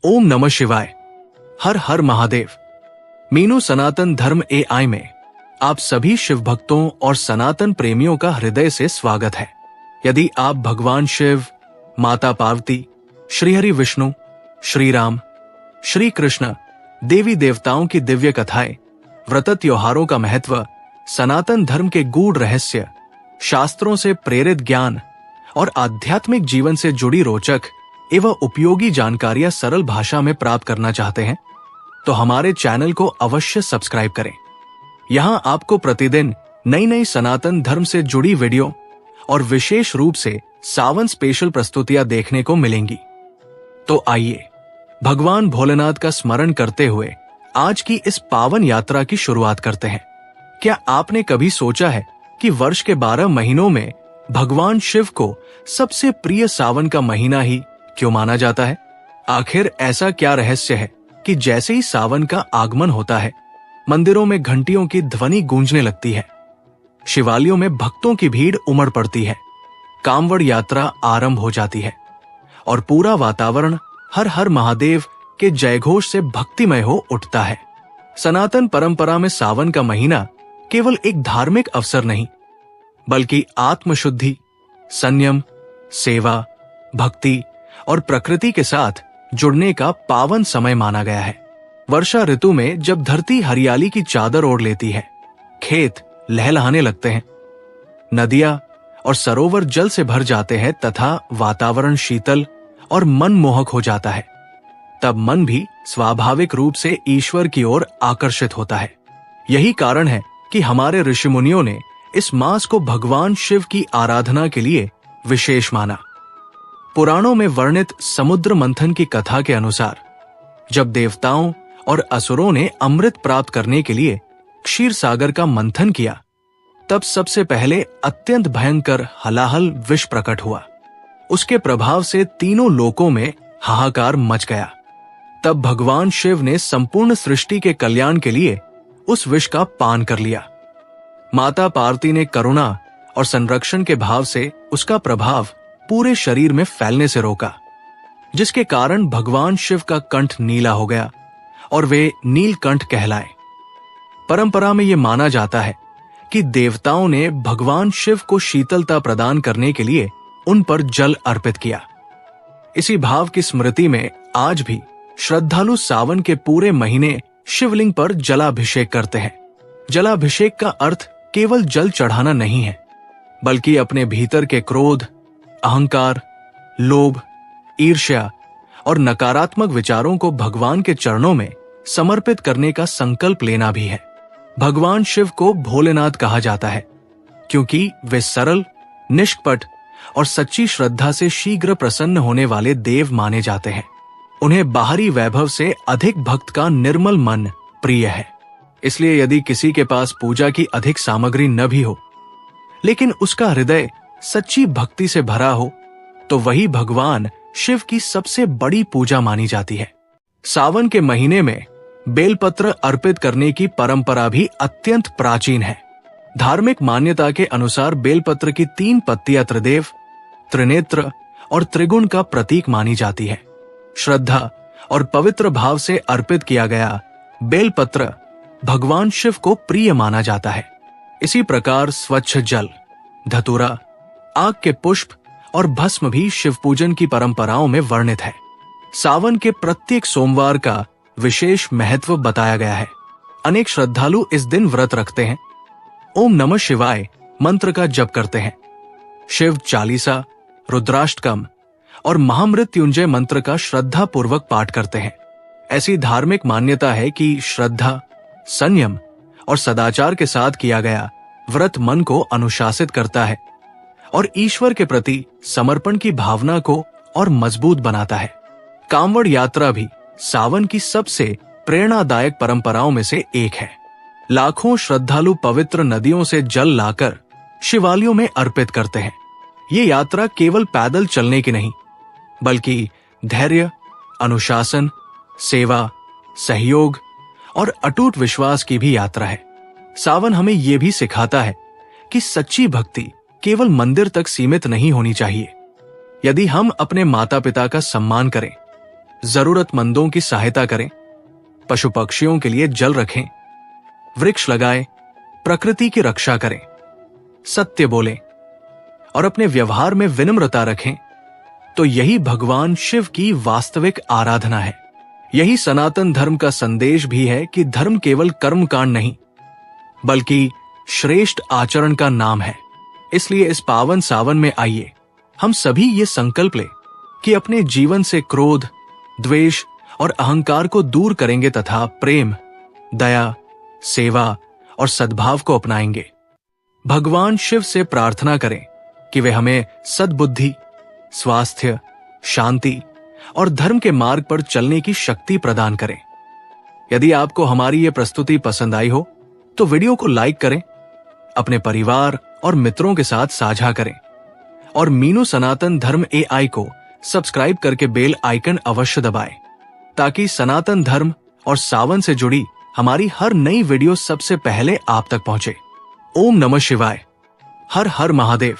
ओम नमः शिवाय। हर हर महादेव। मीनू सनातन धर्म AI में आप सभी शिव भक्तों और सनातन प्रेमियों का हृदय से स्वागत है। यदि आप भगवान शिव, माता पार्वती, श्रीहरि विष्णु, श्री राम, श्री कृष्ण, देवी देवताओं की दिव्य कथाएं, व्रत त्योहारों का महत्व, सनातन धर्म के गूढ़ रहस्य, शास्त्रों से प्रेरित ज्ञान और आध्यात्मिक जीवन से जुड़ी रोचक एवं उपयोगी जानकारियां सरल भाषा में प्राप्त करना चाहते हैं तो हमारे चैनल को अवश्य सब्सक्राइब करें। यहां आपको प्रतिदिन नई नई सनातन धर्म से जुड़ी वीडियो और विशेष रूप से सावन स्पेशल प्रस्तुतियां देखने को मिलेंगी। तो आइए भगवान भोलेनाथ का स्मरण करते हुए आज की इस पावन यात्रा की शुरुआत करते हैं। क्या आपने कभी सोचा है कि वर्ष के 12 महीनों में भगवान शिव को सबसे प्रिय सावन का महीना ही क्यों माना जाता है? आखिर ऐसा क्या रहस्य है कि जैसे ही सावन का आगमन होता है, मंदिरों में घंटियों की ध्वनि गूंजने लगती है, शिवालयों में भक्तों की भीड़ उमड़ पड़ती है, कांवड़ यात्रा आरंभ हो जाती है और पूरा वातावरण हर हर महादेव के जयघोष से भक्तिमय हो उठता है। सनातन परंपरा में सावन का महीना केवल एक धार्मिक अवसर नहीं, बल्कि आत्मशुद्धि, संयम, सेवा, भक्ति और प्रकृति के साथ जुड़ने का पावन समय माना गया है। वर्षा ऋतु में जब धरती हरियाली की चादर ओढ़ लेती है, खेत लहलहाने लगते हैं, नदियां और सरोवर जल से भर जाते हैं तथा वातावरण शीतल और मनमोहक हो जाता है, तब मन भी स्वाभाविक रूप से ईश्वर की ओर आकर्षित होता है। यही कारण है कि हमारे ऋषि मुनियों ने इस मास को भगवान शिव की आराधना के लिए विशेष माना। पुराणों में वर्णित समुद्र मंथन की कथा के अनुसार जब देवताओं और असुरों ने अमृत प्राप्त करने के लिए क्षीर सागर का मंथन किया, तब सबसे पहले अत्यंत भयंकर हलाहल विष प्रकट हुआ। उसके प्रभाव से तीनों लोकों में हाहाकार मच गया। तब भगवान शिव ने संपूर्ण सृष्टि के कल्याण के लिए उस विष का पान कर लिया। माता पार्वती ने करुणा और संरक्षण के भाव से उसका प्रभाव पूरे शरीर में फैलने से रोका, जिसके कारण भगवान शिव का कंठ नीला हो गया और वे नीलकंठ कहलाए। परंपरा में यह माना जाता है कि देवताओं ने भगवान शिव को शीतलता प्रदान करने के लिए उन पर जल अर्पित किया। इसी भाव की स्मृति में आज भी श्रद्धालु सावन के पूरे महीने शिवलिंग पर जलाभिषेक करते हैं। जलाभिषेक का अर्थ केवल जल चढ़ाना नहीं है, बल्कि अपने भीतर के क्रोध, अहंकार, लोभ, ईर्ष्या और नकारात्मक विचारों को भगवान के चरणों में समर्पित करने का संकल्प लेना भी है। भगवान शिव को भोलेनाथ कहा जाता है क्योंकि वे सरल, निष्कपट और सच्ची श्रद्धा से शीघ्र प्रसन्न होने वाले देव माने जाते हैं। उन्हें बाहरी वैभव से अधिक भक्त का निर्मल मन प्रिय है। इसलिए यदि किसी के पास पूजा की अधिक सामग्री न भी हो, लेकिन उसका हृदय सच्ची भक्ति से भरा हो, तो वही भगवान शिव की सबसे बड़ी पूजा मानी जाती है। सावन के महीने में बेलपत्र अर्पित करने की परंपरा भी अत्यंत प्राचीन है। धार्मिक मान्यता के अनुसार बेलपत्र की 3 पत्तियां त्रिदेव, त्रिनेत्र और त्रिगुण का प्रतीक मानी जाती है। श्रद्धा और पवित्र भाव से अर्पित किया गया बेलपत्र भगवान शिव को प्रिय माना जाता है। इसी प्रकार स्वच्छ जल, धतूरा, आग के पुष्प और भस्म भी शिव पूजन की परंपराओं में वर्णित है। सावन के प्रत्येक सोमवार का विशेष महत्व बताया गया है। अनेक श्रद्धालु इस दिन व्रत रखते हैं, ओम नमः शिवाय मंत्र का जप करते हैं, शिव चालीसा, रुद्राष्टकम और महामृत्युंजय मंत्र का श्रद्धा पूर्वक पाठ करते हैं। ऐसी धार्मिक मान्यता है कि श्रद्धा, संयम और सदाचार के साथ किया गया व्रत मन को अनुशासित करता है और ईश्वर के प्रति समर्पण की भावना को और मजबूत बनाता है। कांवड़ यात्रा भी सावन की सबसे प्रेरणादायक परंपराओं में से एक है। लाखों श्रद्धालु पवित्र नदियों से जल लाकर शिवालयों में अर्पित करते हैं। ये यात्रा केवल पैदल चलने की नहीं, बल्कि धैर्य, अनुशासन, सेवा, सहयोग और अटूट विश्वास की भी यात्रा है। सावन हमें यह भी सिखाता है कि सच्ची भक्ति केवल मंदिर तक सीमित नहीं होनी चाहिए। यदि हम अपने माता पिता का सम्मान करें, जरूरतमंदों की सहायता करें, पशु पक्षियों के लिए जल रखें, वृक्ष लगाएं, प्रकृति की रक्षा करें, सत्य बोलें और अपने व्यवहार में विनम्रता रखें, तो यही भगवान शिव की वास्तविक आराधना है। यही सनातन धर्म का संदेश भी है कि धर्म केवल कर्मकांड नहीं, बल्कि श्रेष्ठ आचरण का नाम है। इसलिए इस पावन सावन में आइए हम सभी ये संकल्प लें कि अपने जीवन से क्रोध, द्वेष और अहंकार को दूर करेंगे तथा प्रेम, दया, सेवा और सद्भाव को अपनाएंगे। भगवान शिव से प्रार्थना करें कि वे हमें सद्बुद्धि, स्वास्थ्य, शांति और धर्म के मार्ग पर चलने की शक्ति प्रदान करें। यदि आपको हमारी ये प्रस्तुति पसंद आई हो तो वीडियो को लाइक करें, अपने परिवार और मित्रों के साथ साझा करें और मीनू सनातन धर्म AI को सब्सक्राइब करके बेल आइकन अवश्य दबाएं, ताकि सनातन धर्म और सावन से जुड़ी हमारी हर नई वीडियो सबसे पहले आप तक पहुंचे। ओम नमः शिवाय। हर हर महादेव।